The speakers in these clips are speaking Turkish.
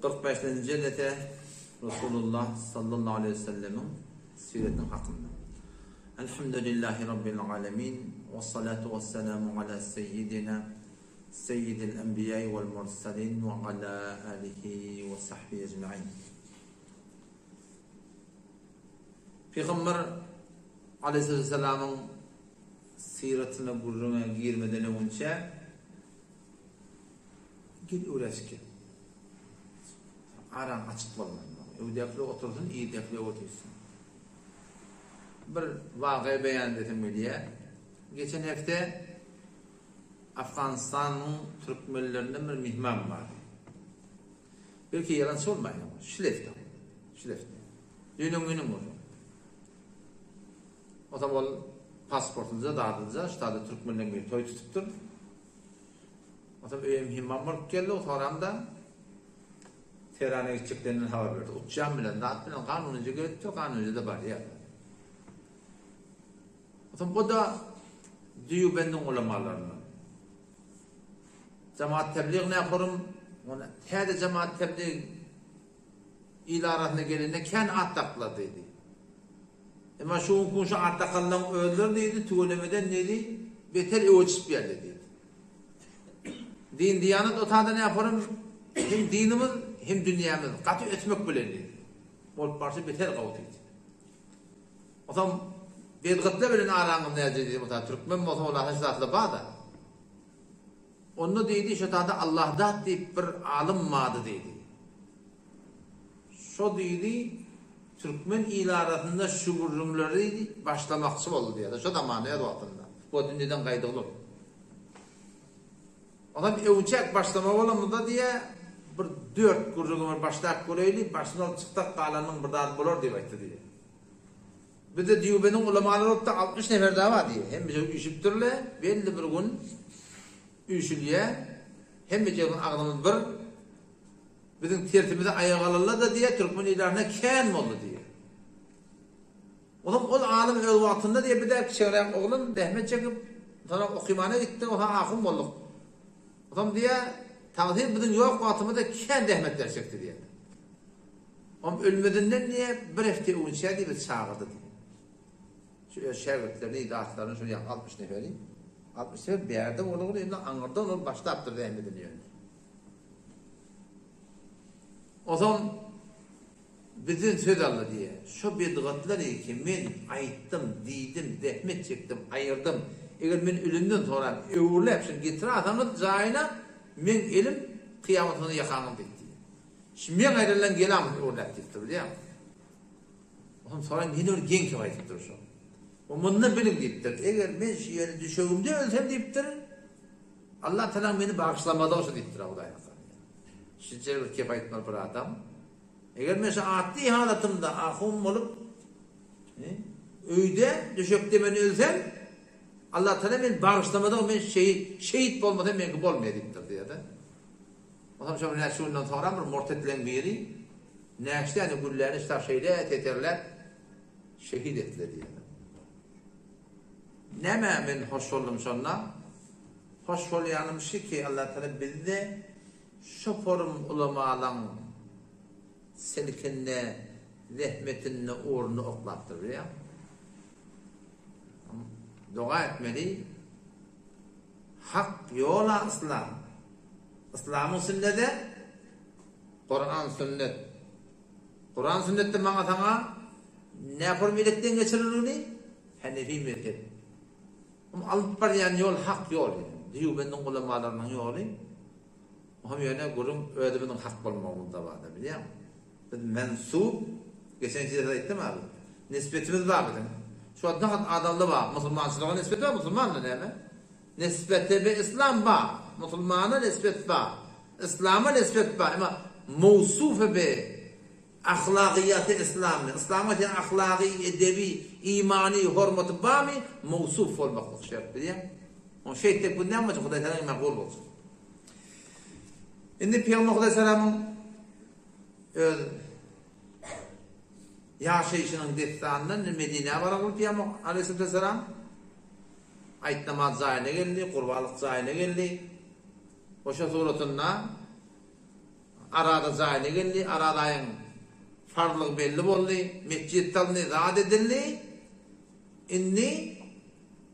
45. cennete Resulullah sallallahu aleyhi ve sellem'in siretinin hakkında. Elhamdülillahi Rabbil alemin ve salatu ve selamu ala seyyidina seyyidil enbiyayı vel mursalin ve ala alihi ve sahbihi ecma'in. Peygamber aleyhisselamın siretine gurruna girmeden önce gel uğraşken aran açık olmalı. Evdekle oturdun, iyi defle otursun. Bir vakıa beyan ettim diye. Geçen hafta Afganistan'ın Türkmenlerinden bir mihman var. Belki yalan olmayın ama Şilef'te. Dünün günü var. O zaman pasportunuza dağıtınca ştada Türkmenlerin bir toy tutuptur. O zaman öyle mihman var geldi o toramda Teheran'a gideceklerinin haber verdi. Uçacağım bilen, dağıt bilen kanununca götürüyor, kanununca da bari ya. O zaman bu da Diyubend'in ulemalarından. Cemaat tebliğ ne yaparım? Her cemaat tebliğ ilarasına gelince kendi attakladıydı. Ama şu attakallan öldürdüydü, tüylemeden neydi? Beter evoçip yerlediydi. Din diyanet o tane ne yaparım? Hem dinimiz hem dünyamız katı etmek bileniydi. Olup parça beter kavutuydu. O zaman bedgıtla bilen arangım ne yazıydı? Türkmen mi o zaman Allah'ın şiratla bağda. Onu deydi, şu tane Allah'da deyip bir alınmadı deydi. Şu deydi, Türkmen ilarasında şuurumları başlamakçı oldu diye. Şu da manaya doğatında. Bu dünyadan kaydı olur. Adam evçek başlamak olamı diye bir 4 kurulumur başlayıp kuruyla başına çıktak kalanın bir daha bulur diye baktı diye. Bir de diyor benim ulemalar da 60 nefer daha var diye. Hem bize üşüptürle belli bir gün üşülüye hem bize ağzımız bir bizim tertimize ayak alırlar da diye Türkmen ilarına ken oldu diye. Oğlum o alim öl vaktinde diye bir de çevrem oğlum dehmet çekip sonra okuyumana gitti o ahım olduk. Oğlum diye tavsiye bizim yok vaktımı da ken dehmetler çekti diye. Oğlum ölmediğinden niye bir hafta unşaya diye bir çağırdı diye. Şu şervetlerini, idahatlarını şunu yak 60 neferi. 60 nefer bir yerde olur eline anırdan onu başta yaptırdı dehmetin yani. O zaman bizim söz aldı diye. Şu bedgatları ki men ayıttım, diydim, dehmet çektim, ayırdım. Eğer men ölümden sonra öğürle hepsini getire adamın zayına men elim kıyametini yakanım dedi. Şimdi men ayrılan gelam öğürle deyiptir biliyor musun? Ondan sonra men öyle genç ayıttır şu. O bundan benim deyiptir. Eğer men yani düşeğimde ölsem deyiptir. Allah Teala beni bağışlamada olsa deyiptir Allah'a yakın. Sizce bir kefayetler bir adam. Eğer mesela adli halatımda ahum olup öyde düşökte ben ölsem Allah Teala beni bağışlamada ben şehit olmadan ben gibi olmayayımdır diye de. O zaman şöyle Resulü'nden sonra bir mortetlen biri neşte yani güllerini işte şeyle teterler şehit ettiler diye. Neme ben hoş oldum sonra? Hoş olayanım şu ki Allah Teala bildi şu forum ulamalan selkinne, rahmetinne uğrunu oklattır ya. Dua etmeli. Hak yola İslam. İslam'ın sünneti Kur'an sünnet. Kur'an sünnette bana sana ne yapar milletten geçiririni? Hanefi mezhep. Ama alıp barayan yol hak yol. Diyor benden ulamalarının yolu. Hem yani gurum ödebinin hak olmağında var da biliyor musun? Mensup, geçen şeyde ayettim abi. Nispetimiz var bizim. Şu anda adamda var. Müslümançılığa nispet var, Müslümanla değil mi? Nispeti bir İslam var. Müslümana nispet var. İslam'a nispet var. Ama mevsufu bir ahlakiyatı İslam'ı. İslam'a yani ahlaki, edebi, imani, hürmeti var mı? Mevsuf olmaklık şart biliyor musun? O şey tek bundan mı? Kuday Teala'nın makbul olsun. Şimdi Peygamber Aleyhisselam'ın yaşayışının destanından Medine'ye varan Peygamber Aleyhisselam ayet namaz zahine geldi, kurbalık zahine geldi. Oşa suratında arada zaylı geldi, arada ayın farlılık belli oldu, mescid talını zat edildi. İnni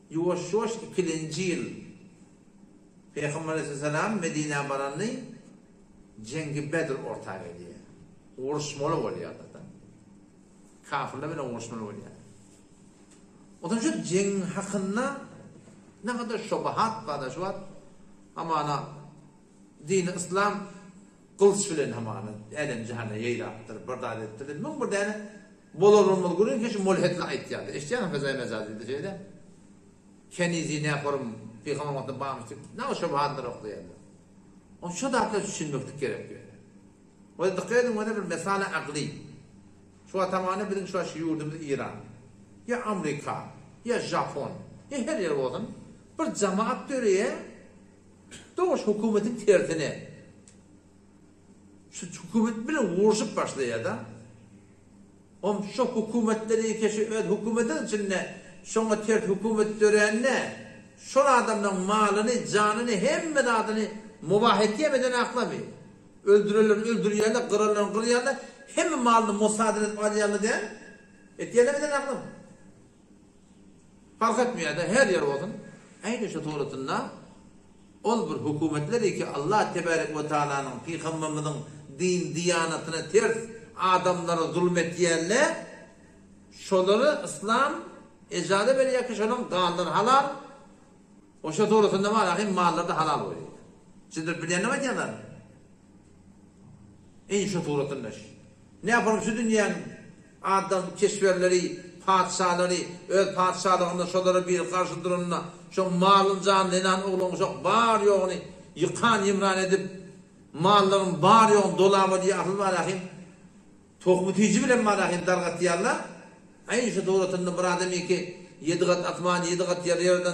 yavaş yavaş 2. yıl Peygamber Aleyhisselam Medine baranlı Cengi Bedir ortağı ediyor. Uğraşmalı oluyor da. Kafirle bile uğraşmalı oluyor. O zaman şu ceng hakkında ne kadar şubahat var da şu var. Ama ana din-i İslam kılıç filan hamana elin cehane yeylattır, bırdat ettir. Ben burada yani bol olmalı görün ki şu mulhitle ait yani. İşte fezai mezadi de şeyde. Kenizi ne yaparım Peygamber'e bağmıştık. Ne o şubahatlar okuyor. O şu da hatta düşünmek gerekiyor. O da dikkat edin bir mesele akli. Şu tamamen bizim şu yurdumuz İran. Ya Amerika, ya Japon, ya her yer olsun. Bir cemaat töreye doğuş hükümetin tersine. Şu hükümet bile uğraşıp başlıyor da. Şu hükümetleri keşi hükümetin içinde şuna ters hükümet törenine şu adamın malını, canını hem de adını mubah etmeden aklamıyor. Öldürüyorlar, kırıyorlar. Hem malını musaade etmeliyorlar diye. Etmeden aklamıyor. Fark etmiyor da her yer olsun. Aynı şu doğrultusunda ol bir hükümetleri ki Allah Tebarek ve Teala'nın Peygamberimizin din diyanetine ters adamlara zulmetiyenler şoları İslam icade veriyor ki şunun kanları halal. O şu doğrultusunda malahim malları da halal oluyor. Sizler bilen ne var diyorlar? En şu doğrultusunda. Ne yapalım şu dünyanın adam keşverleri, padişahları, öz padişahlarında şoları bir karşı durumuna şu malın canından oğlum çok bağır yoğunu yıkan yımran edip malların bağır yoğun dolabı diye akıl malahim tohmutici bile malahim dargat diyarlar. Aynı şu doğrultusunda bir adamı ki 7 kat atman 7 kat yerden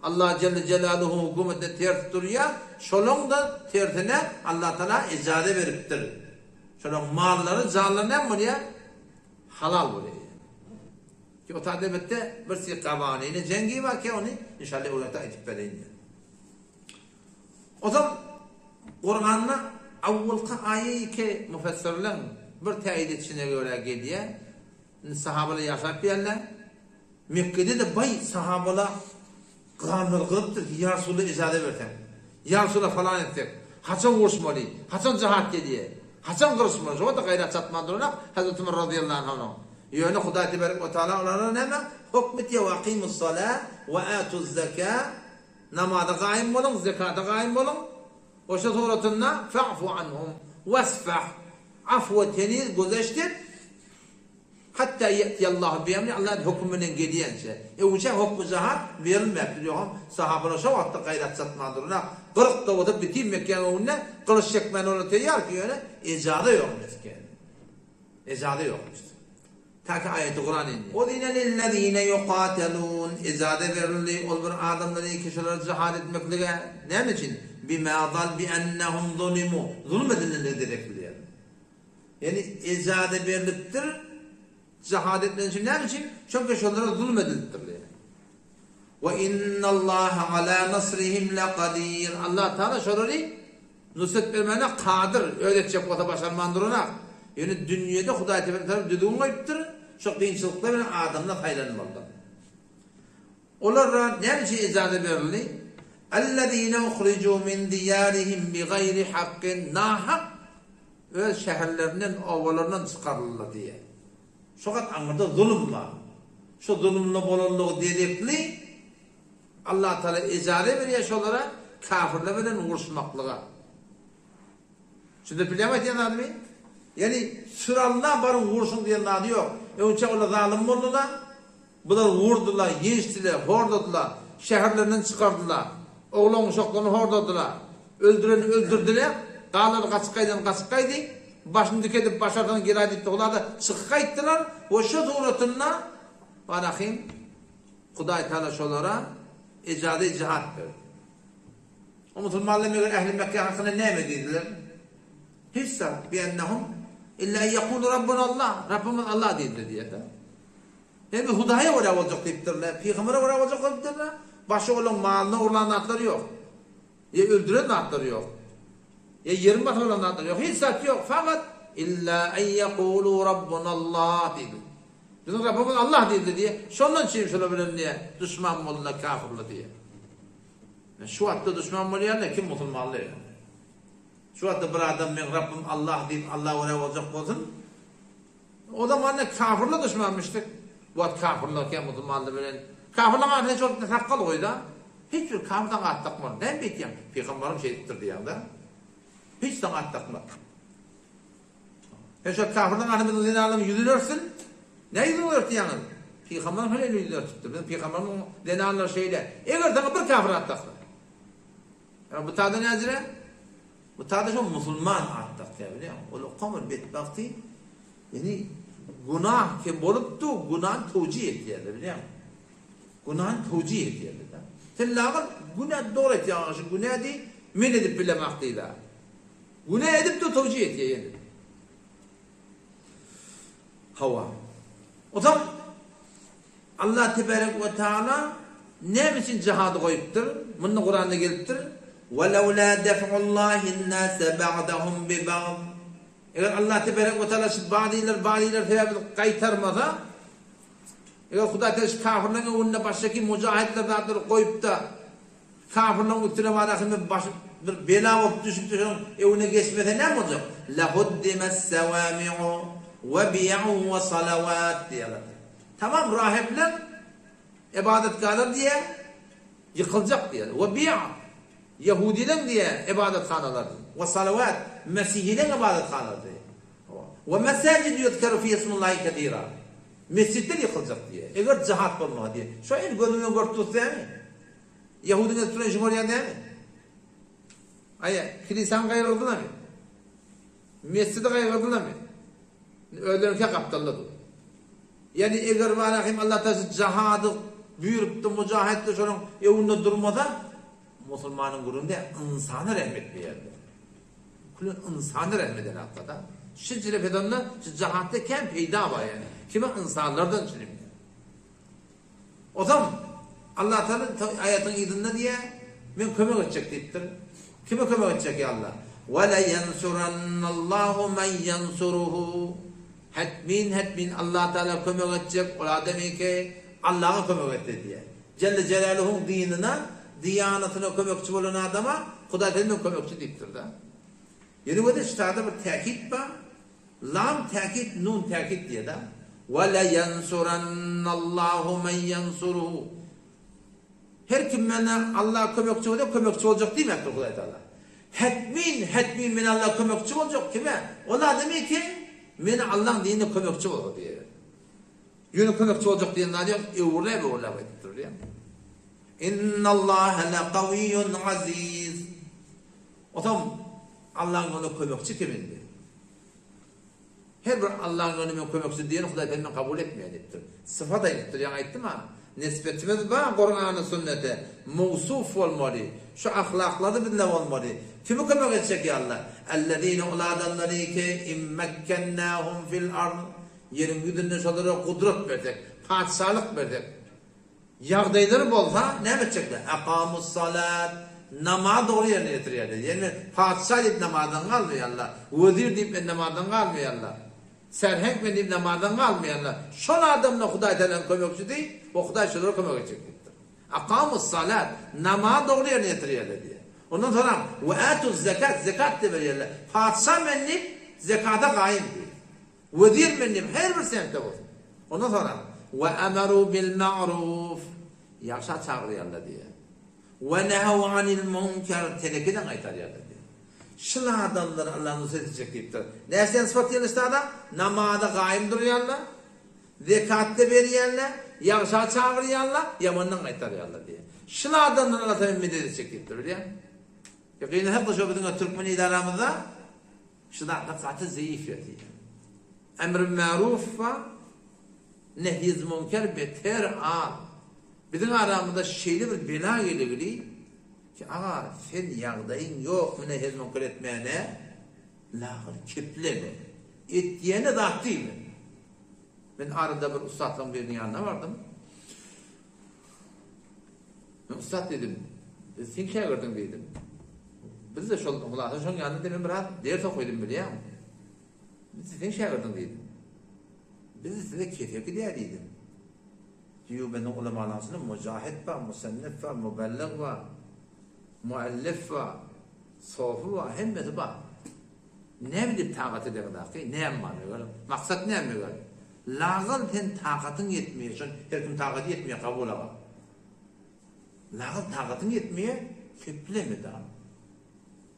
Allah Celle Celaluhu hükümetine ters duruyor. Şolong da tersine Allah Teala icade veriptir. Şolong malları canlarına ne oluyor? Halal oluyor. Ki o tadibette bir şey kavanıyla cengi var ki onu inşallah ulata edip vereyim. O zaman Kur'an'la avvalki ayı ki müfessirler bir teyit etişine göre geliyor. Sahabalı yaşayıp yerler. Mekke'de de bay sahabalı kanır kılıptır ki ya Resulullah icade versen. Ya Resulullah falan ettik. Haçan uğraşmalı, haçan cihat geliyor. Haçan kırışmalı. O da gayret çatmandır ona. Hazreti Ömer radıyallahu anh. Yani Huda Tebarek ve Teala onların hemen hükmeti ve akimus salat ve atuz zekat namazda kaim olun, zekata kaim olun. O şu suratında fa'fu anhum vesfah afweteni güzeştir hatta ye'ti Allah biyemni Allah'ın hükmünün geliyense. O şey hükmü zahar verilmektir diyor. Sahabeler şu vakti gayret satmadır ona. 40 da oturup bitim mekan önüne kılıç çekmen onu teyar ki öyle icade yokmuş ki. İcade yokmuş. Tak ayet-i Kur'an indi. O dine lillezine yuqatelun izade verildi ol bir adamları kişiler cihad etmekle ne için? Bima zal bi ennehum zulimu. Zulmedildiler direktliler. Yani izade veriliptir cihad etmek için ne için? Çünkü şunlara zulmedildiler. Ve innallaha ala nasrihim laqadir. Allah Teala şunları nusret vermene kadir. Öğretecek o da başarmandır ona. Yani dünyada Huda Teala düdüğün kayıptır. Çok kıyınçılıkla bile adamla faydalanmalıdır. Onlar ne için icade verildi? اَلَّذ۪ينَ اُخْرِجُوا مِنْ دِيَارِهِمْ بِغَيْرِ حَقٍ nahak öz şehirlerinden, ovalarından çıkarılırlar diye. Fakat anında zulüm var. Şu zulümle bolonluğu dedikli Allah Teala icade veriyor şolara kafirle bilen uğraşmaklığa. Şimdi bilemez ya adamı? Yani sıralına barın vursun diye adı yok. Önce onlar zalim oldular. Bunlar vurdular, geçtiler, hordadılar. Şehirlerinden çıkardılar. Oğlan uşaklarını hordadılar. Öldürdüler. Dağları kaçıkkaydı. Başını dikedip başardan geri edip onlar da çıkkaydılar. O şu doğrultusunda bakayım Huda Teala şolara icade cihat verdi. O Müslümanlar ehli Mekke hakkında ne dediler? Hissa biennehum illa yekulu Rabbuna Allah. Rabbimiz Allah dedi diye de. Yani Huda'ya oraya olacak deyiptirler. Peygamber'e oraya olacak deyiptirler. Başı olan malına uğurlanan atları yok. Ya öldüren atları yok. 20 olanlar yok. Hiç sat yok. Fakat illa en yekulu Rabbunallah dedi. Bizim Rabbimiz Allah dedi diye. Şondan çeyim şöyle bilen diye. Düşman moluna kafirli diye. Şu hatta düşman moluna kim musulmanlı yani. Şu hatta bir adam ben Rabbim Allah deyip Allah oraya olacak olsun. O zaman ne kafirli düşmanmıştık. Bu at kafirliyken musulmanlı bilen. Kafirliğe ne çok takkal koydu. Hiçbir kafirden attakmadı. Ne bekliyorum? Peygamberim şehittir diyen de. Hiç de attakmadı. Şu kafirden anımızın zinalım yüzülürsün. Ne yüzülürsün yani? Peygamberim öyle yüzülürsün. Bizim Peygamberim zinallar şeyle. Eğer sana bir kafir attaklar. Yani bu tadı ne acıra? Bu tadı şu musulman attak ya biliyor musun? Olu kamır betbakti. Yani günah ki boluptu, günah tevcih etiyerdi biliyor musun? Günah tevcih etiyerdi. Sen lağır günah doğru etiyerdi. Günah değil, men edip bilemek değil. Günah edip de tevcih etiyerdi. Hava. O zaman Allah Tebarek ve Teala ne için cihadı koyuptur? Bunu Kur'an'da geliptir. وَلَوْلَا دَفْعُ اللّٰهِ النَّاسَ بَعْدَهُمْ بِبَعْضٍ Eğer Allah Tebarek ve Teala bazılar sebebini kaytarmasa, eğer Huda Teala kafirlerin önüne baştaki mücahitler zatları koyup da kafirlerin üstüne varasını bir bela olup düşüp evine geçmese ne olacak? لَهُدِّمَ السَّوَامِعُ وَبِيَعُ وَصَلَوَاتِ diyorlar. Tamam rahipler ibadetkarlar diye yıkılacak diye. وَبِيَعُ Yahudiler diye ibadethaneler. وَصَلَوَاتِ Mesihliler ibadethaneler diye. وَمَسَاجِدُ يُذْكَرُ فِي اسْمِ اللّٰهِ كَثِيرًا Mescitler yıkılacak diye. Eğer cihat olma diye. Şu el gönlünü görtüz değil mi? Yahudinin üstüne cumhuriyet değil mi? Kilisan gayrıldılar mı? Mescidi gayrıldılar mı? Öldürürken kaptalladı. Yani eğer varahim Allah Teala cihadı buyurup da mücahit şunun evinde durmadan Müslümanın gurunda insana rahmet verdi. Kulun insana rahmet eden hakikaten. Şu cilefedanla cihatta kem peyda var yani. Kime insanlardan çilim. O zaman Allah Teala ayetinin idinde diye ben kömek edecek deyiptir. Kime kömek edecek ya Allah? وَلَا يَنْسُرَنَّ اللّٰهُ مَنْ يَنْسُرُهُ Hetmin Allah Teala kömek edecek. Ola demek ki Allah'a kömek etti diye. Celle Celaluhu'nun dinine, diyanetine kömekçi olan adama Huda Teala'nın kömekçi deyiptir da. Yani bu da işte bir tekit var. Lam tekit, nun tekit diye da. وَلَا يَنْسُرَنَّ اللّٰهُ مَنْ يَنْسُرُهُ Her kim bana Allah kömekçi olacak, kömekçi olacak değil mi Huda Teala? Hetmin men Allah kömekçi olacak kime? Ola demek ki men Allah'ın dinine kömekçi olur diye. Yine kömekçi olacak diye ne diyor? Evre ve ola vedir diye. İnna Allah la kaviyyun aziz. O zaman Allah'ın onu kömekçi kimindi? Her bir Allah'ın onu kömekçi diyen Huda Teala kabul etmeyendir. Sıfat ayıptır yani ayıttı mı? Nispetimiz var Kur'an'ın sünnete. Mevsuf olmalı. Şu ahlakları bile olmalı. Kimi kömek edecek ya Allah? اَلَّذ۪ينَ اُلَادَنَّر۪ي كَيْ اِمَّكَّنَّاهُمْ فِي الْاَرْضِ Yerin güdünde şunlara kudret verdik. Padişahlık verdik. Yağdayları bolsa ne edecekler? اَقَامُ الصَّلَاتِ Namazı doğru yerine getiriyorlar. Yani padişah deyip namazdan kalmıyor Allah. Vezir deyip namazdan kalmıyor Allah. Serhenk mi deyip namazdan kalmıyor Allah. Şun adamla Huda Teala'nın kömekçi değil, o Huda şunlara kömek edecektir. اَقَامُ الصَّلَاتِ Namazı doğru yerine getiriyorlar diye. Ondan sonra وَاَتُوا zekat de veriyorlar. Padişah menlip zekata kaim diyor. Vezir menlip her bir semtte olsun. Ondan sonra وَاَمَرُوا بِالْمَعْرُوفِ Yaşa çağırıyorlar diye. وَنَهَوْ عَنِ الْمُنْكَرِ Telekiden kaytarıyorlar diye. Şuna adamlar Allah'ın nusret edecek deyiptir. Neyse sıfat diyen işte adam? Namazda kaim duruyorlar. Zekat de veriyorlar. Yaşa çağırıyorlar. Yamandan kaytarıyorlar diye. Şuna adamlar Allah'ın ümmet edecek deyiptir. Biliyor musun? Yakın hep de şu bütün Türkmen idaramızda şu da katı zayıf yatıyor. Emr-i maruf ve nehy-i münker beter al. Bizim aramızda şeyli bir bela geliyor ki ağa sen yağdayın yok mu nehy-i münker etmeyene lağır kipleme. Etdiyene dağıt değil mi? Ben arada bir ustadla birinin yanına vardım. Ben ustad dedim. Sen şey gördün dedim. Biz de şol hulasa şoň ýanynda demen biraz ders okuýdum bilýär. Biz sen şäherdiň diýdim. Biz size ketip diýdim. Diýu ben ulamalarymyň mujahid we musannif we muballigh we muallif we sofu we hemmeti bar. Ne bilip taqat ederdi? Näme bar? Maksat näme bar? Lağıl ten taqatyň ýetmeýär. Şol her kim taqaty ýetmeýär kabul ala. Lağıl taqatyň ýetmeýär, kepleme da.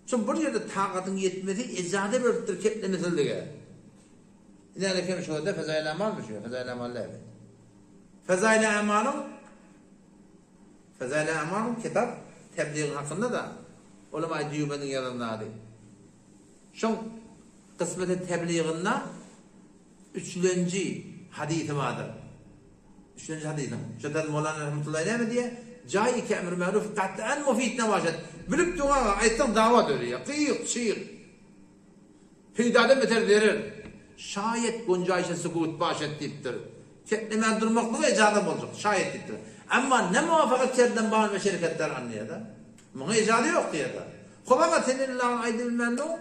Şol bir ýerde taqatyň ýetmedi, ejade beripdir keplemeseldige. İleride kim şöyle fezail amal mı şöyle? Fezail amallar. Fezail amalın kitap tebliğ hakkında da ulema Cüyübe'nin yanındaydı. Şun kısmeti tebliğinde 3. hadisi vardır. 3. hadisim. Şeddel Mevlana rahmetullahi aleyhi diye cai ki emr ma'ruf qat'an mufid nevacet. Bilip dua ayettan davet ediyor. Qıyık, çıyık. Hidade beter verir. Şayet guncayşa sukut başet deyiptir. Ketlemen durmaklığı ecada olacak. Şayet deyiptir. Ama ne muvafakat kerden bağın ve şirketler anlıyor da. Buna ecadı yok diye da. Kulağa senin lağın aydı bilmem ne o?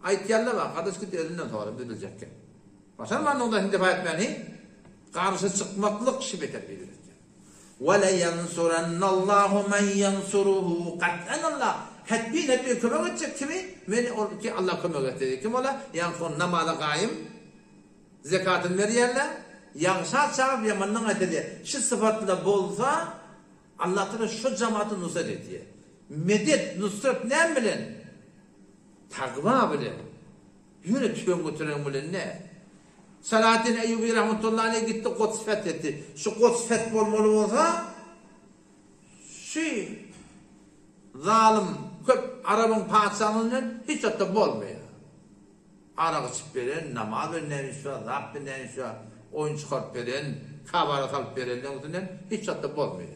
Ayet yerle bak. Kardeş gitti elinden sonra bilecekken. Başarım ben ondan defa etmeni. Karşı çıkmaklık şibeter bildirir. وَلَيَنْصُرَنَّ اللّٰهُ مَنْ يَنْصُرُهُ قَطْعًا Allah. Hetbi kömek edecek kimi? Ki Allah kömek edecek. Kim ola? Yani son namaza kaim, zekatın veriyenler, yanşat çağırıp yamandan edecek. Şu sıfatla bolsa, Allah Teala şu cemaati nusret ediyor. Medet, nusret ne bilen? Takva bilen. Yine tüpen götüren bilen ne? Salahaddin Eyyubi rahmetullahi aleyh gitti Quds fethetti. Şu Quds feth bolmalı olsa zalim köp Arap'ın padişahının hiç hatta bolmuyor. Arak içip veren, namaz veren, Rabbin veren, oyun çıkart veren, kabara kalıp veren, hiç hatta bolmuyor.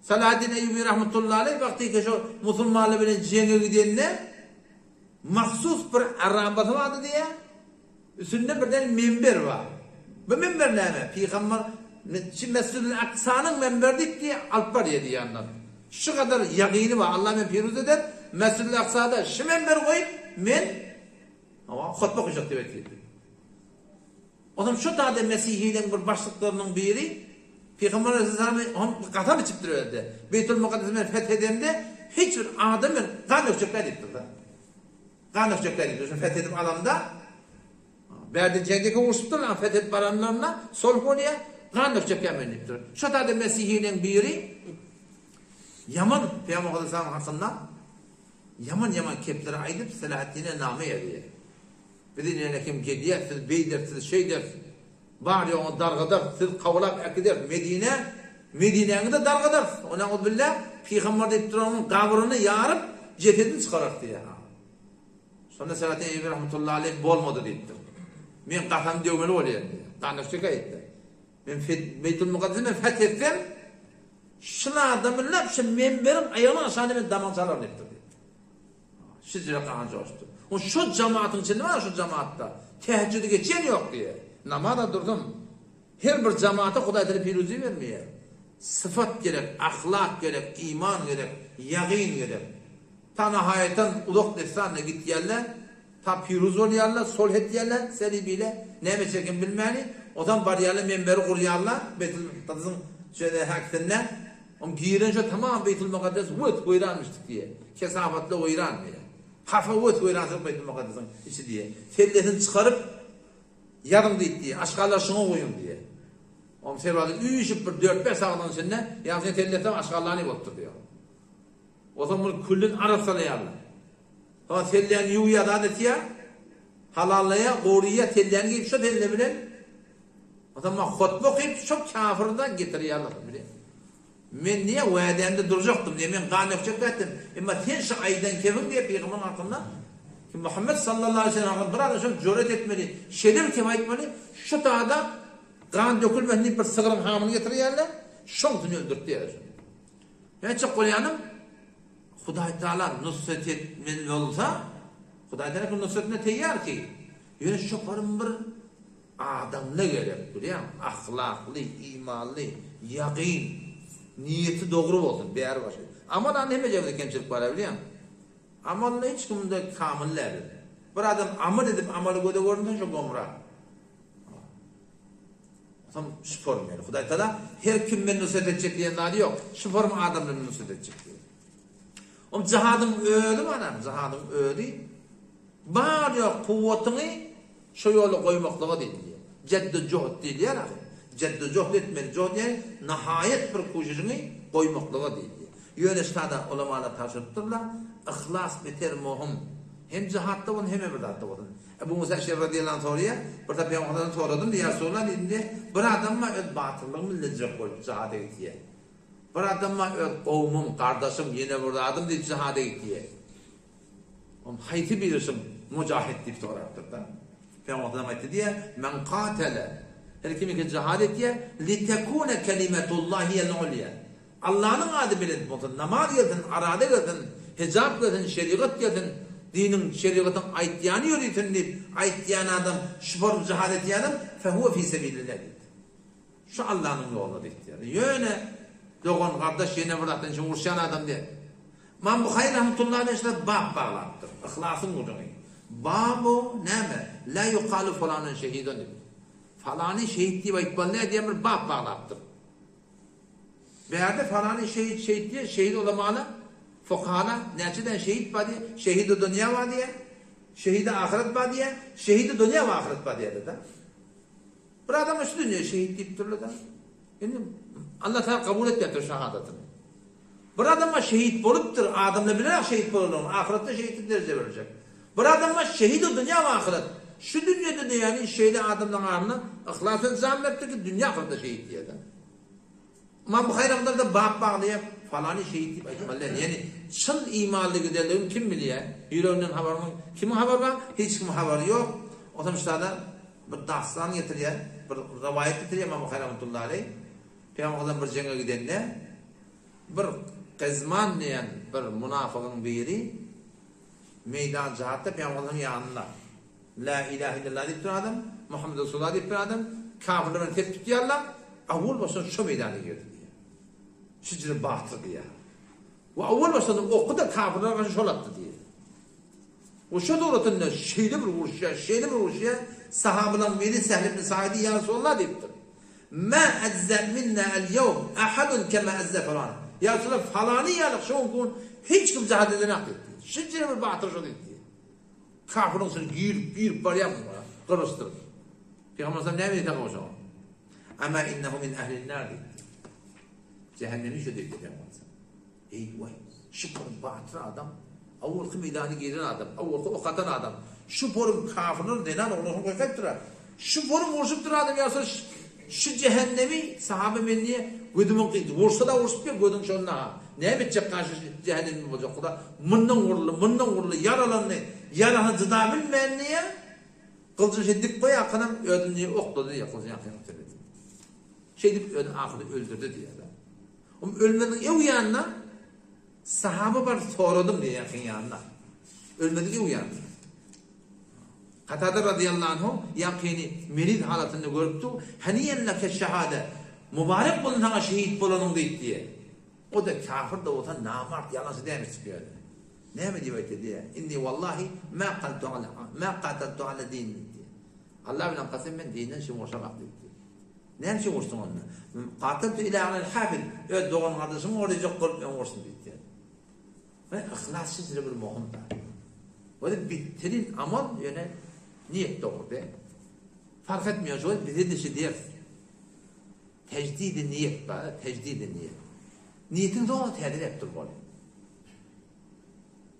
Salahaddin Eyyubi rahmetullahi aleyh vakti ki şu Musulmanlı bilen cenge gidenler mahsus bir arabatı vardı diye üstünde birden minber var. Bu minber ne? Peygamber Mescid-i Aksa'nın minberdik diye alpar yedi yandan. Şu kadar yakini var. Allah men piruz eder. Mescid-i Aksa'da şu minber koyup men hutbe okuyacak diye bekledi. O zaman şu tane Mesihiylerin bir başlıklarının biri Peygamber Aleyhisselam'ı kata biçip duruyordu. Beytül Mukaddes'i fethedende hiçbir adamın kan ökçekler ettirdi. Kan ökçekler ettirdi. Fethedip alamda verdi cengdeki uğursuzlarla fethet baranlarına sol konuya kan ökçekler ettirdi. Şu tane Mesihiylerin biri Yaman Peygamber Aleyhisselam hakkında Yaman kepleri aydıp Selahaddin'e name ediyor. Bir de ne kim gediyor, siz bey dersiniz, şey dersiniz. Bari onu dargadar, siz kavalak akider. Medine'ni de dargadar. Ona o billah, Peygamber deyip duranın kavrını yarıp cesedini çıkarak diye. Sonra Selahaddin Eyyubi rahmetullahi aleyh bolmadı deyipti. Men kafam dövmeli oluyor diye. Tanıştık etti. Ben Beytül Mukaddes'i fethetsem, şuna adamlar, şu menberin ayağına aşağıda ben daman çalar deyipti. Şizire kanca oluştu. O şu cemaatin içinde var şu cemaatta. Teheccüdü geçen yok diye. Namada durdum. Her bir cemaate Hudaýdan piruzi vermeye. Sıfat gerek, ahlak gerek, iman gerek, yaqin gerek. Ta nihayeten uluk destanına git yerler, ta piruz oluyarlar, sol et yerler, seribiyle, neme çekin bilmeyeni, odan bariyarlı memberi kuruyarlar, Beytül Mukaddes'in şöyle hakikaten on giyiren şu tamam Beytül Mukaddes vıt uyranmıştık diye. Kesafatla uyranmıyor. Hafa vıt uyransın Beytül Mukaddes'in içi diye. Felletini çıkarıp yarım deyip diye, aşkarlar şuna koyun diye. Onun servadı, üyüşüp bir 4-5 sağından içinde, yansın telletten aşkarlarını bottur diyor. O zaman bunu küllün arasılayarlar. Ama tellerini yuya da netiye, halallaya, koruya, tellerini giyip şu telle bilen, o zaman hutbe okuyup çok kafirden getiriyorlar. Men niye vademde duracaktım diye, men kan ökçek ettim. Ama sen şu aydan kevin diye Peygamber'in hakkında, Muhammed sallallahu aleyhi ve sellem burada şu cüret etmeli, şeyler kim etmeli, şu tağda kan dökülmediği bir sığırın hamını getiriyorlar, şontunu öldürt diyor. Ben çok koyanım, Hudaý Taala nusret etmeli olsa, Hudaý Taala nusretine teyyar ki, yine şu karın bir adamla gerek, biliyor musun? Ahlaklı, imanlı, yakin, niyeti doğru olsun, bir yer başı. Ama da ne mecabında kemçilik var biliyor musun? Amalla hiç kimde kamiller. Bir adam amel edip amalı göde görünse şu gomra. Tam şu form yani. Huday Teala her kim beni nusret edecek diyen adı yok. Şu form adamları nusret edecek diyor. Cihadım öldü mü adam? Cihadım öldü. Var ya kuvvetini şu yolu koymaklığı değil diye. Ceddi cuhd değil yani. Ceddi cuhd etmeli. Cuhd yani nihayet bir kuşucunu koymaklığı değil diye. Yönüştada ulamalar taşırttırlar. İhlas biter muhim. Hem cihatta olun hem ebradatta olun. Ebu Musa Eşref radıyallahu anh soruya, bir de Peygamber'den sordum diye sorular dedi. Bir adamma öz batırlığımı lezzetli koyup cihada gidiye. Bir adamma öz oğlum, kardeşim, yine burada adım deyip cihada gidiye. Hayti bilirsin, mücahit deyip soraktır da. Peygamber'den etti diye, men katele. Her kimi ki cihad ettiye, litekune kelimetullahiyel ulya. Allah'ın adı bilin, namaz yedin, arade yedin, hicab yedin, şeriat yedin, dinin şeriatın aytyanı yürütün deyip aytyan adam şu form cihad ettiği adam fehuve fi sebilillah dedi. Şu Allah'ın yoluna dedi. Yöne doğan kardeş yine bıraktın için uğraşan adam diye. İmam Bukhari rahmetullahi aleyhi işte bab bağlattır. İhlasın ucunu. Babu neme? La yukalu falanın şehidun dedi. Falanı şehit diye ikballe diye bir bab bağlattır. Bir yerde falanı şehit diye şehit olamalı. Fuqahana neçeden şehit var diye, şehid-i dünya var diye, şehid-i ahiret var diye, şehid-i dünya ve ahiret var diye de. Bir adam şu dünya şehit deyip durdu da. Yani Allah Teala kabul etmektir şehadatını. Bir adama şehit boluptur, adamla bilerek şehit bolulur, ahirette şehitlik derece verecek. Bir adama şehid-i dünya ve ahiret. Şu dünyada da yani şeyde adamdan ağrına, ihlasın zahmettir ki dünya ahirette şehit diye de. İmam Bukhari da bab bağlayıp falanı şehit deyip aytmalar. Yani çın imanlı giderlerin kim biliyor? Yüreğinden haber var. Kimin haber var? Hiç kimin haberi yok. O zaman işte bir dastan getiriyor, bir rivayet getiriyor İmam Bukhari rahmetullahi aleyh. Peygamber'den bir cenge gidenle bir kızman diyen bir münafıkın biri meydan cihatta Peygamber'in yanında la ilahe illallah deyip bir adam, Muhammed Resulullah deyip bir adam kafirlerini tepki tutuyorlar. Avul başına şu meydana girdi. Şicri bahtı diye. Ve avval başladı oku da kafirler bana şolattı diye. O şu doğrultunda şeyli bir vuruşuya sahabılan Veli Sehl ibn Sa'idi ya Resulullah deyiptir. Ma ecze minna el yevm ahadun kema ecze falan. Ya Resulullah falanı yalık şu onkun hiç kim cihad edene aklı etti. Şicri bir bahtı şolattı diye. Kafirin seni giyirip var yapma. Kırıştırır. Peygamber Aleyhisselam ne emniyete kavuşan? Ama innehu min ehlin nar dedi. Cehennemi şu dedi Peygamber. Eyvah. Şu porun batır adam. Avvalki meydanı giren adam. Avvalki okatan adam. Şu porun kafirler denen onu koyup şu porun vursup adam ya şu cehennemi sahabe menniye gödümün kıydı. Vursa da vursup ya gödün şonuna. Ne bitecek karşı cehennemi olacak da. Mından vurulu yaralanı. Yaranı zıda bilmeyen niye? Kılıcı şey dik koy akınım ödünlüğü okladı diye kılıcı yakın dedi. Şey deyip akıllı öldürdü diye. Ölmenin ev yanına sahabe var soradım diye yakın yanına. Ölmedik ev yanına. Katada radıyallahu anhu yakini merid halatını görüptü. Haniyen leke şehade. Mübarek bulun sana şehit bulanın deyip diye. O da kafir de olsa namart yalansı demiş çıkıyor. Ne mi diyor diye. İnni vallahi ma qataltu ala din diye. Allah bilen kasem ben dinen şey boşamak diye. Ne için vursun onunla? Qataltu ila alel hafid. Evet doğan kardeşim orada çok korkmuyor vursun diye. Ve ihlassız bir muhim da. Böyle bitirin amal yöne niyet doğru be. Fark etmiyor şu bize dışı diye. Tecdid-i niyet var. Tecdid-i niyet. Niyetin doğru tedil ettir böyle.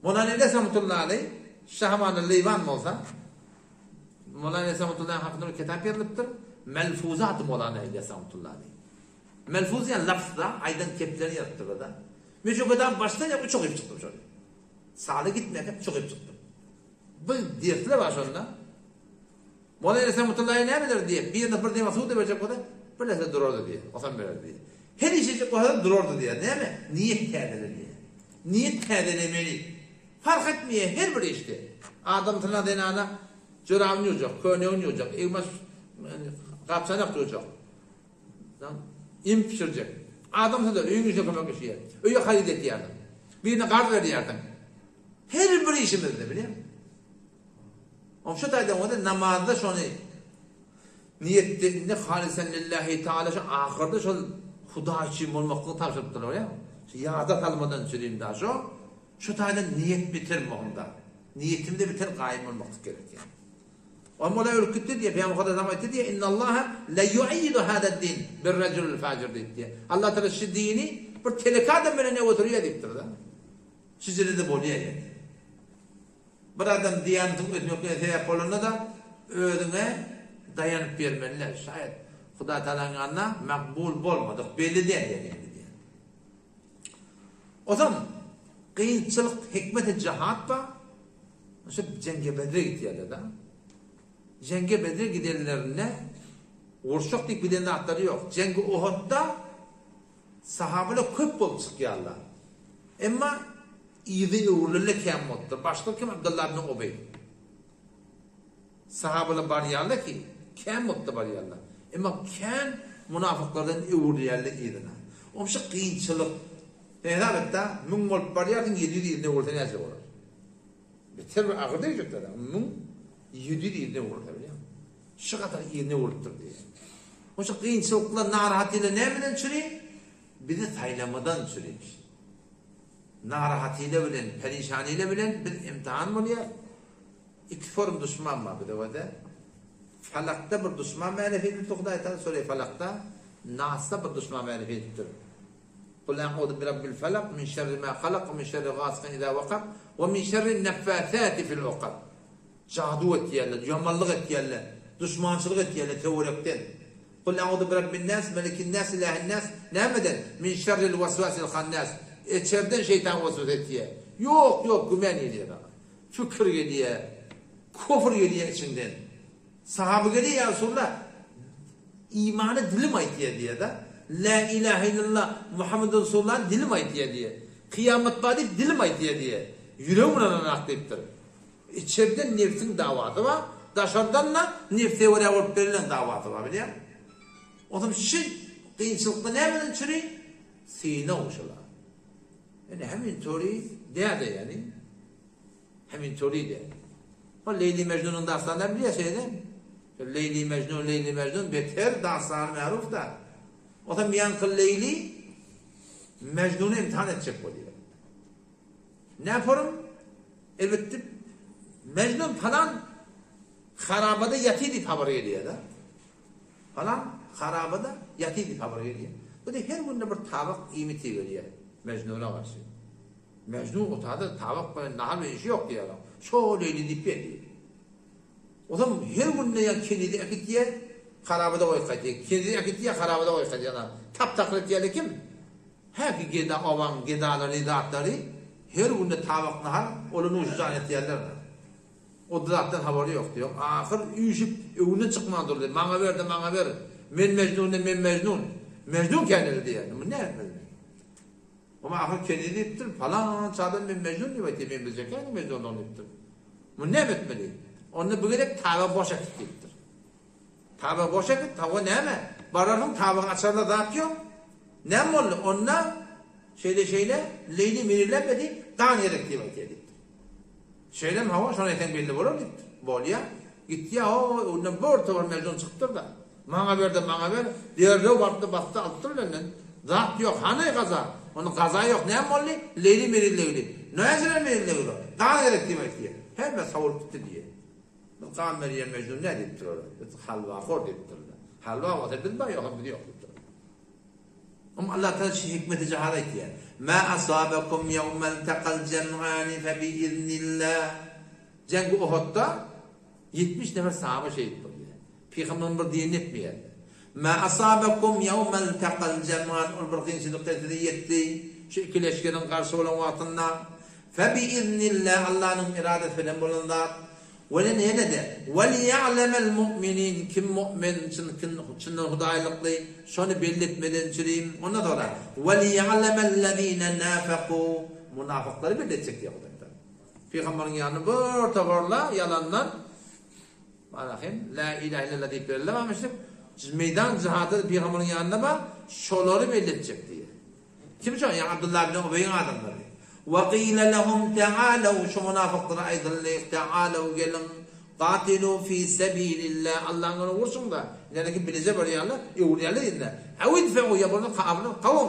Mola Neves rahmetullahi aleyh Şahman-ı Leyvan olsa Mola Neves rahmetullahi hakkında bir kitap yazılıptır. Melfuzat-ı Mola Neves rahmetullahi aleyh. Melfuz yani lafzda aydan kepleri yattır da. Mücübeden başta ya çok hep çıktım şöyle. Sağlı gitmeye çok hep çıktım. Bu diyetler var şunda. Mola Neves rahmetullahi ne bilir diye. Bir yerde bir diye masud verecek o da. Böylese dururdu diye. O zaman böyle diye. Her işi o kadar dururdu diye. Değil mi? Niyet tedili diye. Niyet tedilemeli. Fark etmiyor her bir işte. Adam tırnağı denana cırağını yiyecek, köneğini yiyecek, evmez kapsanak yiyecek. İm pişirecek. Adam sana öğün yüzü koymak işe. Öyle hallet etti yardım. Birine kart verdi yardım. Her bir işimizde biliyor musun? O şu taydan o da namazda şunu niyetinde halisen lillahi teala şu ahirde şu Huda için olmakla tavsiye durur ya. Yağda kalmadan süreyim daha şu taydan niyet bitirme onda. Niyetimde biter kaim olmak gerek yani. Ama la ürküttü diye Peygamber zaman etti diye innallaha la yu'ayyidu hada din bir racul facir diye. Allah Teala şu dini bir telekada menene oturuyor diptir da. Sizleri de boluyor yani. Bir adam diyanetini etmekle yapılığında da ödüne dayanıp vermeliler. Şayet Huda Teala'nın yanına makbul olmadık belli değil yani. O zaman kıyınçılık hikmet-i cihat var. Mesela Cenge Bedre gidiyorlar da. Cenge Bedre gidenlerine Urşok dik bilen atları yok. Cenge Uhud'da sahabeler köp bolup çıkıyorlar. Ama iyi uğurluluk kemottur. Başta kim? Abdullah ibn Ubey. Sahabeler bariyarlar ki kemottur bariyarlar. Ama ken münafıklardan uğurluyarlar iyidina. O şey kıyınçılık. Elbette mün bolup bariyardın 700 yılında uğurluyarlar ne olur? Biter bir ağır diyecekler. Mün 700 yılında uğurluyarlar. Şu kadar yılında uğurluyarlar diye. O şey kıyınçılıkla narahatıyla ne bilen çürüyor? Bir de taylamadan çürüyor. Narahatıyla bilen, perişaniyle bilen bir imtihan oluyor. İki form düşman var bir de o da. Falakta bir düşman menefiyeti tuğdaytan soruyor falakta. Nas'ta bir düşman menefiyetidir. Kul a'udhu bi rabbil falak min şerri ma halak min şerri gasikin idâ vakab ve min şerri neffâthâti fil ukad. Cadu ettiyerler, yamallık ettiyerler, düşmançılık ettiyerler teorekten. Kul a'udhu bi rabbin nas, melikin nas, ilahin nas, nemeden min şerril vesvasil hannas. İçeriden şeytan vasıf ettiye. Yok gümen ediyor. Fıkır geliyor. Kufur geliyor içinden. Sahabe geliyor ya Resulullah. İmanı dilim ayetiye diye de. La ilahe illallah Muhammed Resulullah dilim ayetiye diye. Kıyamet badi dilim ayetiye diye. Yüreğimle aktiftir. İçeriden nefsin davatı var. Dışarıdan da nefse oraya vurup verilen davatı var biliyor musun? O zaman kıyınçılıkta ne bilin çürüyor? Sine oluşular. Yani hemin tori değerli yani. Hemin tori de. O Leyli Mecnun'un dastanları biliyor şeyden. Leyli Mecnun beter dastanı maruf da. O da miyankıl Leyli Mecnun'u imtihan edecek oluyor. Ne yaparım? Elbette Mecnun falan harabada yatıydı haber geliyor da. Falan harabada yatıydı haber geliyor. Bu da her günde bir tabak imiti veriyor. Mecnun'a karşı. Mecnun o tadı tabak böyle nahal bir işi yok diyor. Şöyle edip ediyor. O zaman her gün ne ya kendini akit diye harabada koy kaydı. Kendini akit diye harabada koy kaydı. Tap taklit diye kim? Her geda avan gedaları idatları her gün de tabak nahal onun ucu zanet yerler. O zaten haberi yok diyor. Ahir uyuşup evine çıkmadı diyor. Bana ver. Men Mecnun. Mecnun kendini diye. Ne yapmadı? Ama ahir kendini iptir. Falan çağdan ben Mecnun diye ben bilecek yani Mecnun onu iptir. Bu ne bitmeli? Onu bu gerek tava boşa gittir. Tava boşa git. Tava ne mi? Bararın tava açarla dağıtıyor. Ne mi oldu? Onunla şeyle Leyli mirirlenmedi. Dağın yerek diye bakıyor. Şeyle mi hava? Sonra eten belli olur gitti. Bolya. Gitti ya o ondan bir orta var Mecnun çıktır da. Bana ver. Diğerleri bastı alttır lan. Zat yok. Hani kaza? Onun kaza yok. Ne oldu? Leyli mirirleyli. Ne yazılar mirirleyli? Dağın yerek diye bakıyor. Hemen savurup gitti diye. Kan Meryem Mecnun ne deyiptir orada? Halva khor deyiptir. Halva var bilmem yok mu diyor. Ama Allah Teala hikmeti cehale diye. Ma asabakum yawmal taqal cem'an fe bi iznillah. Cengi Uhud'da 70 nefer sahabe şehit oldu. Peygamber'in bir dini etmiyor. Ma asabakum yawmal taqal cem'an ul birqin sidqati yetti. Şu iki leşkerin karşı olan vaktinde fe bi iznillah Allah'ın iradetiyle bulundular. Ve ne de? Ve ya'lemel mu'minin kim mu'min için hudaylıklı şunu belirtmeden çürüyüm ona da ve ya'lemellezine nafaqu münafıkları belirtecek diyor da. Peygamberin yanı bir tavarla yalanlar bakayım la ilahe illallah deyip belirlememiştik. Meydan cihadı Peygamberin yanına bak şoları belirtecek diye. Kim için? Ya Abdullah bin Ubey'in adamları. وقيل لهم تعالوا شو منافقlar aydınlık تعالوا gelin قاتلوا في سبيل الله Allah'ın vursun da yani ki bilece var ya yuryalı inne avidfeu ya bunu kavm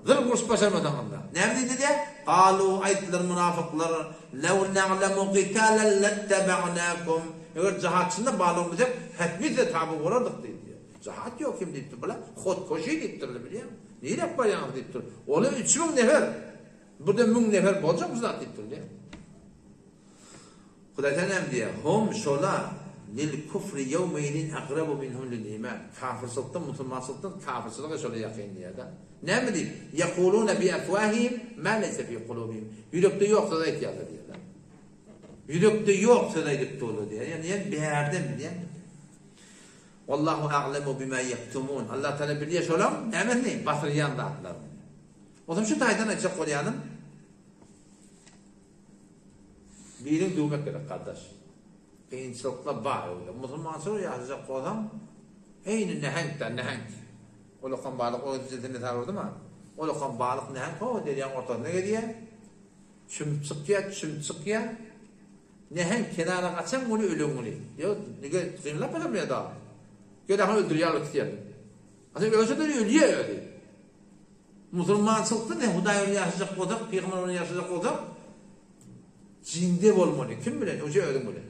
zır vurs başarmadan Allah ne dedi de qalu aytlar münafıklar law na'lamu qitalan lattaba'nakum eğer cihatçında bağlanmayacak hepimiz de tabi olurdık dedi. Cihat yok kim deyip bula xot koşu deyip durdu biliyor musun? Neyip var yani deyip durdu. Onu 3000 nefer burada 1000 nefer olacak mı zat deyip durdu. Kudaten diye hum şola lil kufri yevmeynin akrabu minhum lil iman. Kafir sultan, Müslüman sultan kafirçılığa şöyle yakın diye da. Ne mi deyip? Yekuluna bi afwahihim ma leysa fi kulubihim. Yürekte yoksa da ihtiyarlar diyorlar. Yürekte yoksa da deyip dolu diye. Yani bir yerden diye. Wallahu a'lemu bima yaktumun. Allah Teala biliyor şolam. Hemen ne? Basriyan da atlar. O zaman şu taydan açık koyanım. Birin duymak gerek kardeş. Kıyınçılıkla var öyle. Müslüman soru yazacak adam. Eyni nehenkten nehenk. O lokan balık o düzetini tarırdı mı? O lokan balık nehenk o dediğin ortada ne gidiyor? Çümçük ya. Nehenk kenara kaçan bunu ölümünü. Ya ne kıyımlar bakım ya da. Gödahını öldürüyorlar diye. Aslında ölse de ölüyor öyle. Müslümançılıkta ne? Huday onu yaşayacak olacak, Peygamber onu yaşayacak olacak. Cinde olmalı. Kim bilen? O şey öldüm bilen.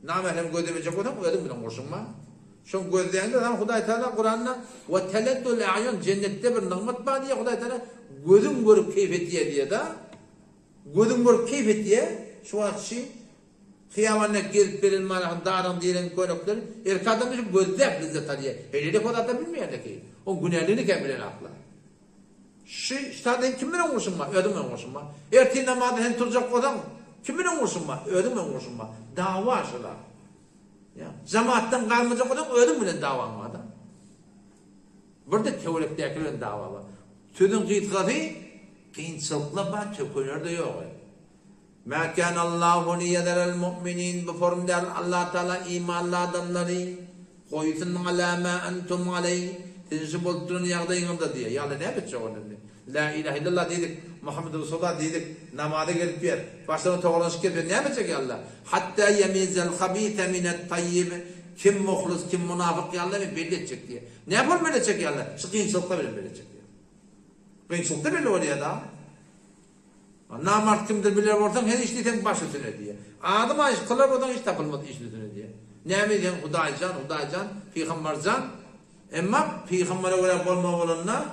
Namehlem gözlemeyecek olacak, öldüm bilen koşunma. Şun gözleyende adam Huday Teala Kur'an'da ve teleddül a'yun cennette bir nimet var diye Huday Teala gözüm görüp keyfet diye da gözüm görüp keyfet diye şu açı kıyametine gelip verilmeli dağdan diyelim koynakları erkadan bir gözlep lezzet alıyor. Hele kadar da bilmiyor ki. O günahlarını kim bilen akla. Şu işte kim bilen konuşma, ödüm ben konuşma. Erti namazda hen duracak adam kim bilen konuşma, ödüm ben konuşma. Dava şular. Ya cemaattan kalmayacak adam ödüm bilen davam var da. Burada teoliktekilerin dava var. Tüdün kıyıtkadı kıyınçılıkla var, tökülerde yok. مَا كَانَ اللّٰهُ لِيَذَرَ الْمُؤْمِنِينَ Bu formda Allah Teala imanlı adamları koysun alâ mâ entum aleyh sizi bulduğun yağdayınında diye. Yani ne yapacak onun? La ilahe illallah dedik, Muhammed Resulullah dedik, namazda gelip yer, başlarına toğlanışıp gelip ne yapacak ya Allah? Hatta yemizel habîte minet tayyib. Kim muhlus, kim münafık ya Allah belli edecek diye. Ne yapar belli edecek ya Allah? Şu kıyınçılıkta belli edecek diye. Kıyınçılıkta belli oluyor da. Namart kimdir bilir ortam her işleten baş üstüne diye. Adım ayış kılar oradan hiç tapılmadı iş üstüne diye. Ne mi diyen Hudaycan, Peygambercan. Ama Peygamber'e göre olma olanına,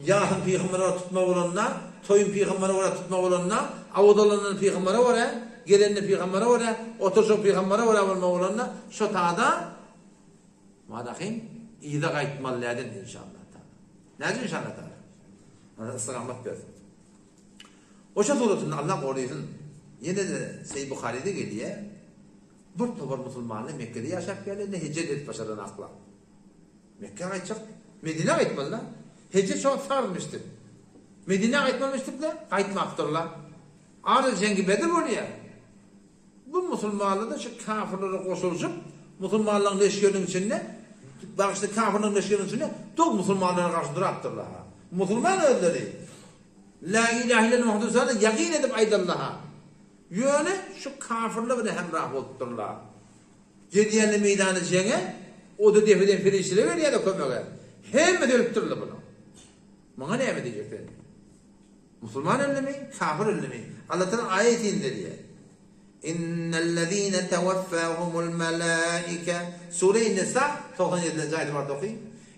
yahın Peygamber'e tutma olanına, toyun Peygamber'e göre tutma olanına, avudalanın Peygamber'e göre, gelenli Peygamber'e göre, oturuşun Peygamber'e göre olma olanına, şu ta'da, madahim, iyi de gaytmallıydın inşallah. Nece inşallah ta'ala? Istikamet göz. O şartlarda Allah korusun. Yine de Seyyid Bukhari'de geliyor. Bir tobar Müslümanlar Mekke'de yaşayıp geldi. Ne hicret et başarıdan akla. Mekke'ye kaçacak. Medine'ye gitmeliler. Hicret çok sarılmıştı. Medine'ye gitmemiştik de kayıtmaktırlar. Ağrı cengi Bedir oluyor. Bu Müslümanlar da şu kafirlere koşulacak. Müslümanların leşkerinin içinde bak işte kafirlerin leşkerinin içinde dok Müslümanlara karşı duraktırlar. Müslüman öldürüyor. La ilahe illallah Muhammed Resulullah yakin edip aydallaha. Yöne şu kafirle bile hemrah olturlar. Gediyenli meydanı cenge o da defeden firişleri ver ya da kömöge. Hem de ölüptürler bunu. Bana ne emedecekler? Müslüman öyle mi? Kafir öyle mi? Allah Teala ayet indi diye. İnnellezîne tevaffâhumul melâike Sure-i Nisa 97. ayet var okuy.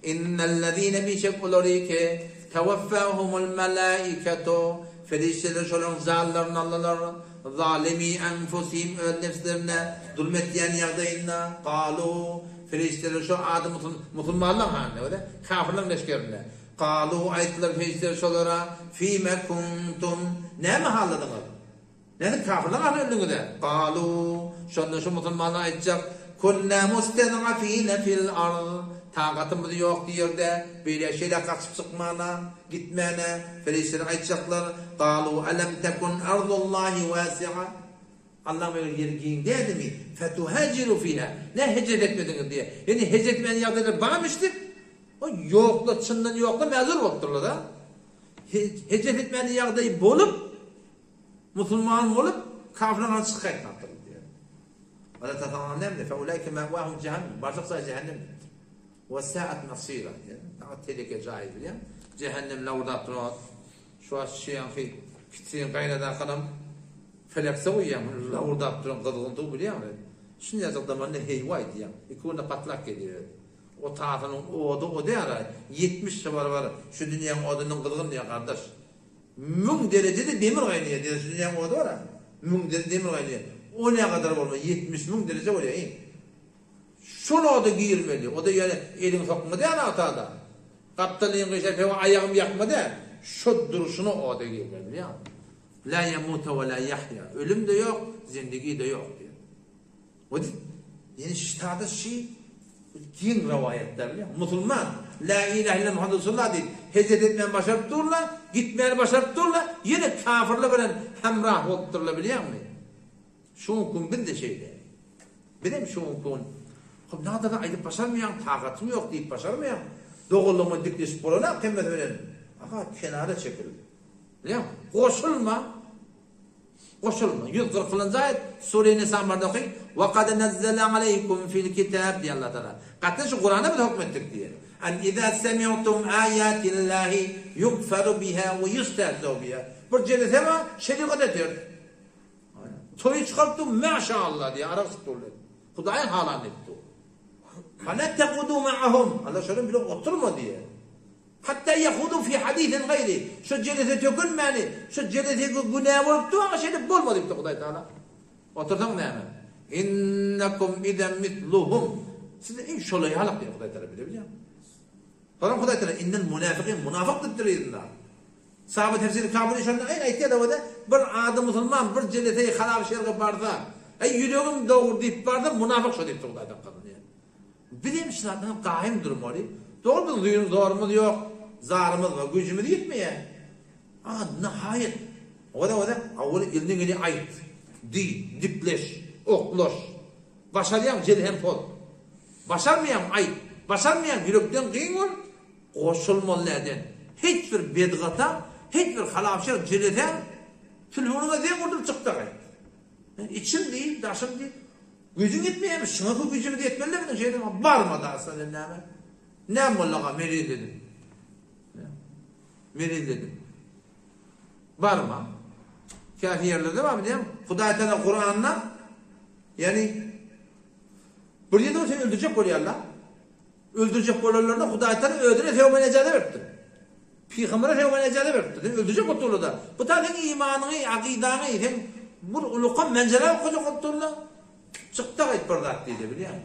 İnnellezîne bişekkulori ki tevaffâhumul melâiketu Ferişteler şolun zallarını Allah'lar zalimi enfusihim nefslerine zulmetleyen yağdayınla kalu Ferişteler şu adı Müslümanlar haline öyle kafirlerin leşkerine kalu ayetler ferişteler şolara fîme kuntum ne mi halladınız? Ne kafirlerin haline öldüğünde kalu şonda şu Müslümanlar ayetecek kunna musted'afîne fil ard taqatımız yok diyor da böyle şeyler kaçıp çıkmana gitmene ferişteler ayetecekler kalu alam tekun ardullahi vasi'a Allah böyle yergiyin dedi mi fetuhaciru fiha ne hicret etmediniz diye yani hicret etmeyen yağdayla bağmıştık o yokla çından yokla mezur olurlar da hicret etmeyen yağdayı bulup Musulman olup kafirden çıkayt naptır diyor. Ve tatamanem de feulaike mevahum cehennem. Başaksa cehennem. Ve saat nasira. Fakat tehlike caiz biliyor. Cehennem lavda durar. Şu an şeyin ki kitsin kaynadan kanam felaksa uyuyan lavda duran kızgıntığı biliyor musun? Şimdi yazık zamanında heyvay diyor. İkuna patlak geliyor. O tahtının o diyor. 70 var. Şu dünyanın odunun kızgın diyor kardeş. 1000 derecede demir kaynıyor diyor. Şu dünyanın odu var. 1000 derece demir kaynıyor. O ne kadar olmuyor? 70.000 derece oluyor. Şunu o da giyirmeli. O da yani elin sokma diyor atada. Kaptanın kışa ayağım yakma diyor. Şu duruşunu o da giyirmeli. Ya. La yemuta ve la yahya. Ölüm de yok, zindagi de yok diyor. O da yani şitada şey kim rivayetler biliyor musun? Müslüman la ilahe illallah Muhammed Resulullah değil. Hicret etmeyen başarıp dururlar, gitmeyen başarıp dururlar. Yine kafirle bilen hemrah olup dururlar biliyor musun? Şun kun bir de şeyde. Benim şun kun. Ne kadar ayıp başarmayan, takatım yok deyip başarmayan. Doğulluğumun dikleşip olana kıymet verelim. Aha kenara çekil. Biliyor musun? Koşulma. 140. ayet Sure-i Nisa barda okuyun. وَقَدْ نَزَّلَ عَلَيْكُمْ فِي الْكِتَابِ diye Allah Teala. Katten şu Kur'an'a bir hükmettik diye. En اِذَا سَمِعْتُمْ آيَاتِ اللّٰهِ يُكْفَرُ بِهَا وَيُسْتَهْزَوْ بِهَا. Bir cennete var, şerikat ediyor. Toyu çıkarttım maşallah diye Arap sıktılar. Kudayın halan etti. فَنَتَّقُدُوا مَعَهُمْ. Allah şöyle bile oturma diye. Hatta yahudu fi hadisin gayri. Şu cennete tökülmeni, şu cennete günah vurup ama şeyde bulmadı bir Huday Teala. Oturdun ne hemen? İnnekum idem mitluhum. Siz de inşallah halak diye Huday Teala biliyor musun? Falan Huday Teala innel münafıkîn münafıktır dediler. Sahabe tefsiri kabul işlerinde aynı ayette de var. Bir adım Müslüman bir cennete halal şerge barda. Yüreğim doğru deyip barda münafık şu deyip Huday Teala. Bileyim şunlardan kaim durum var. Doğru mu duyunuz doğrumuz yok. Zarımız var, gücümüz yetmiyor. Nihayet. O da avveli ilinin eli ait. Dipleş, oklaş. Başarıyam celhem pol. Başarmayam ait. Başarmayam yürekten kıyın ol. Koşulmalılardan. Hiçbir bedgata, hiçbir halafşer celete tülhununa diye vurdum çıktı ait. İçim değil, daşım değil. Gücün yetmiyor. Şınıfı gücümüz yetmeli mi? Şeyden varmadı aslında. Ne mullaga meril dedim. Meril dedim. Varma. Kafi yerlerde var mı diyeyim? Huday Teala Kur'an'la yani bir yerde o seni öldürecek oluyor Allah. Öldürecek oluyorlar Huday Teala öldüre tevbe necade verdi. Peygamber'e tevbe necade verdi. Öldürecek oturdu da. Bu tarzın imanını, akidanı, bu ulukan mencere okuyacak oturdu. Çıktı gayet bardak dedi biliyor musun?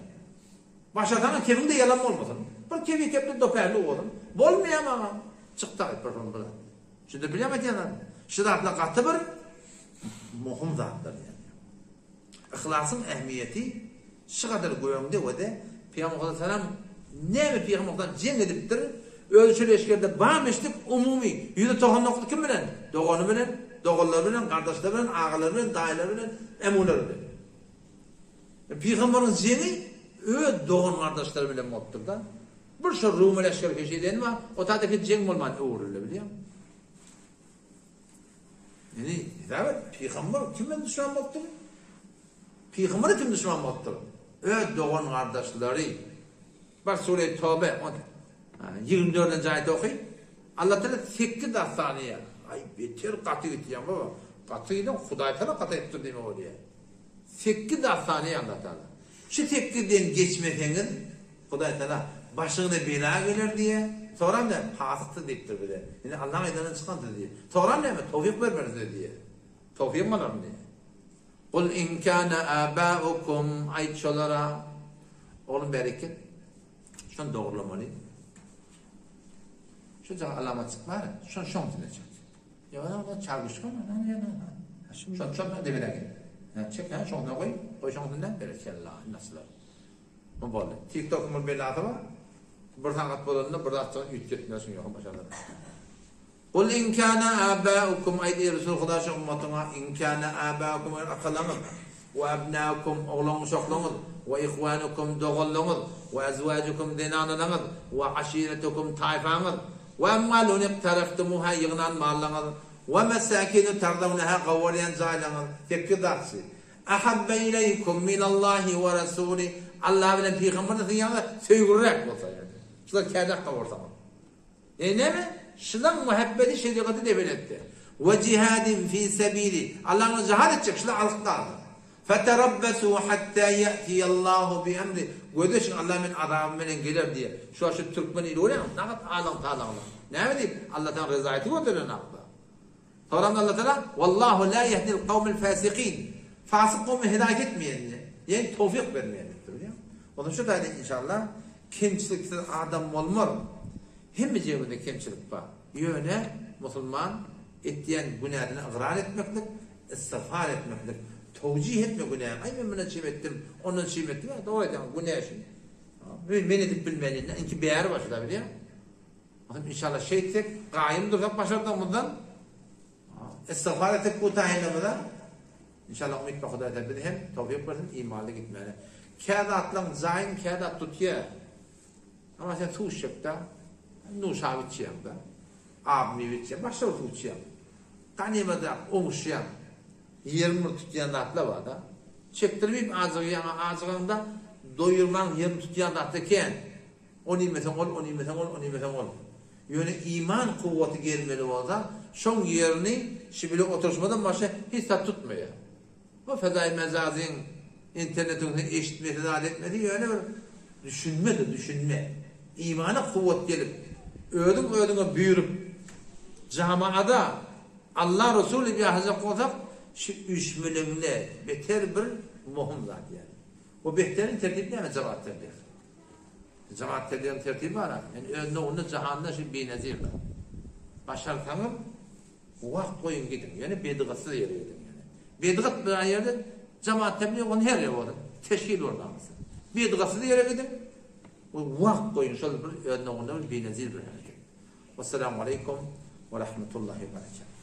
Başlatanın kevinde yalan olmasın. Bir kevi kepli doperli oğlum. Bolmayam ama. Çıktı gayet bardak dedi. Şimdi biliyor musun yani? Şiratla katı bir muhim zatlar yani. İhlasın ehmiyeti şu kadar koyumda ve de Peygamber Aleyhisselam ne mi Peygamber'den cem ediptir? Ölçülü eşkerde bağmıştık umumi. Yüzde tohumluklu kim bilen? Doğanı bilen, doğulları bilen, kardeşler bilen, ağaları bilen, dayıları bilen, emuları bilen. Peygamber'in cemi doğan kardeşler bilen mutludur da. Bir şu Rumeli eşkerde keşiyden var. O tadaki cem olmadı uğurlu biliyor musun? Yani evet, Peygamber kimden düşman mutludur? Peygamber'e kim düşman mutludur? Doğan kardeşleri. Bak Sure-i Tövbe 24. ayette okuyun. Allah Teala 8 saniye. Ay beter katı gideceğim baba. Katıyla Huday Teala katı etti değil mi oraya? 8 saniye Allah Teala. Şu 8'den geçmeseniz Huday Teala başına bela gelir diye. Sonra ne? Fasıktı deyiptir böyle. Yani Allah'ın elinden çıkandır diye. Sonra ne mi? Tevfik vermez diye. Tevfik mi var diye. Kul in kana abaukum ayçolara. Oğlum bereket. Şunu doğrulamalı. Şu zaman alamet çıkmıyor. Şunu dinleyecek. Ya da çalgışkan ana. Şunu demine gel. Çek ha şunu koy. Koy şunu dinle berekellah nasıllar. Bu böyle. TikTok'un bir adı var. Bir sanat bolanda bir atsan ütgetmesin yok başarılar. Kul in kana abaukum aydi Resul Hudaşın ummatına in kana abaukum akalamı ve abnaukum oğlunuz oğlunuz ve ihvanukum doğulunuz ve azvacukum dinanınız ve aşiretukum tayfanız ve emmalun iqtaraftumuha yığınan mallarınız ومساكن ترضونها قوليان زايلان تكدارسي أحب إليكم من الله ورسوله الله بلن پیغمبر دنيادا söýgürrek bolsa yani. Şular kädek gawarsa. Neme? Şular muhabbeti şeriatı debeletdi. Ve cihadin fi sebili. Allah'ın cihad edecek şular alıklardı. Feterabbasu hatta ya'tiyallahu bi emri. Gödeşin Allah men adamı menen gelir diye. Şu Türkmen ile öyle mi? Nakat alam ta'ala. Ne diyeyim? Allah'tan rızayeti gönderen akla. Sonra Allah Teala vallahu la yehdil kavmel fasikin. Fasık kavmi hidayet etmeyenler. Yani tevfik vermeyenlerdir ya. Onun şu da inşallah kimçiliksiz adam olmaz. Hem cebinde kimçilik var. Yöne Müslüman ettiyen günahını ıqrar etmeklik, istiğfar etmeklik, tevcih etme günahı. Ay ben buna çiğ ettim, onun çiğ ettim. Doğru edin günah şimdi. Ben edip bilmeliğinden inki beğer başladı biliyor. İnşallah şey etsek, qaim dursak başardık bundan. İstiğfar ettik bu tahinlemeden. İnşallah umid ve Huda tebdil hem tevfik versin imanlı gitmeli. Kâda atlan zayn, kâda tutya. Ama sen tuğuşacakta, nuşa bitçiyem da, abimi bitçiyem, başta tutçiyem. Kanimada oğuşuyem, 20 tutyan da atla var da. Çektirmeyip ağzığında doyurman 20 tutyan da atlaken, 10 ilmeten ol, 10 ilmeten ol, 10 ilmeten ol. Yani iman kuvveti gelmeli olsa, son yerini şibili oturuşmadan başka hiç tat tutmuyor. O fedai mezazin, internetin eşitmesi de etmedi, yani düşünme. İmana kuvvet gelip, ödüne büyürüp, camiada Allah Resulü bir hazret olsak, şu 3 milyonla beter bir muhim zat yani. O behterin tertibi ne? Cemaat tertibi. Cemaat tertibinin tertibi var. Yani önüne onu cihanda şu benezir var. Başarsanız, vakt koyun gidin. Yani bedgası yere gidin. Yani. Bedgat bir yerde cemaat tertibi onun her yere oldu. Teşkil orlaması. Bedgası yere gidin. وقت ينشل أنه نقول بنزيل بالحركة. والسلام عليكم ورحمة الله وبركاته.